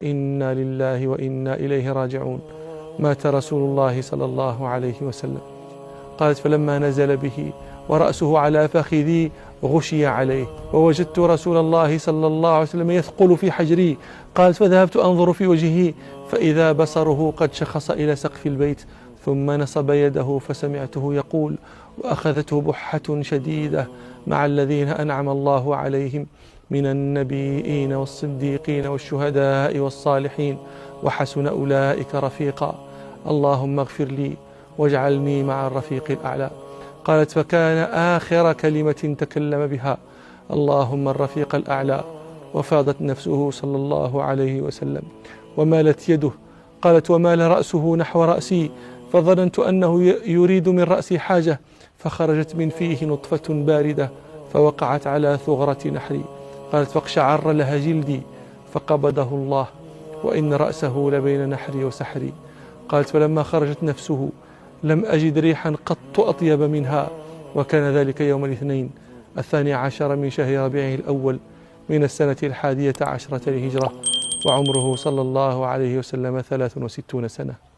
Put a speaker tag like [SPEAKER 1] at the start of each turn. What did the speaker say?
[SPEAKER 1] إنا لله وإنا إليه راجعون. مات رسول الله صلى الله عليه وسلم. قالت فلما نزل به ورأسه على فخذي غشي عليه ووجدت رسول الله صلى الله عليه وسلم يثقل في حجري. قالت فذهبت أنظر في وجهه فإذا بصره قد شخص إلى سقف البيت، ثم نصب يده فسمعته يقول: وأخذته بحة شديدة مع الذين أنعم الله عليهم من النبيين والصديقين والشهداء والصالحين وحسن أولئك رفيقا. اللهم اغفر لي واجعلني مع الرفيق الأعلى. قالت فكان آخر كلمة تكلم بها اللهم الرفيق الأعلى. وفاضت نفسه صلى الله عليه وسلم ومالت يده. قالت ومال رأسه نحو رأسي فظننت أنه يريد من رأسي حاجة، فخرجت من فيه نطفة باردة فوقعت على ثغرة نحري. قالت فاقشعر لها جلدي فقبضه الله وإن رأسه لبين نحري وسحري. قالت فلما خرجت نفسه لم أجد ريحا قط أطيب منها، وكان ذلك يوم الاثنين 12 من شهر ربيع الأول من السنة 11 للهجرة، وعمره صلى الله عليه وسلم 63 سنة.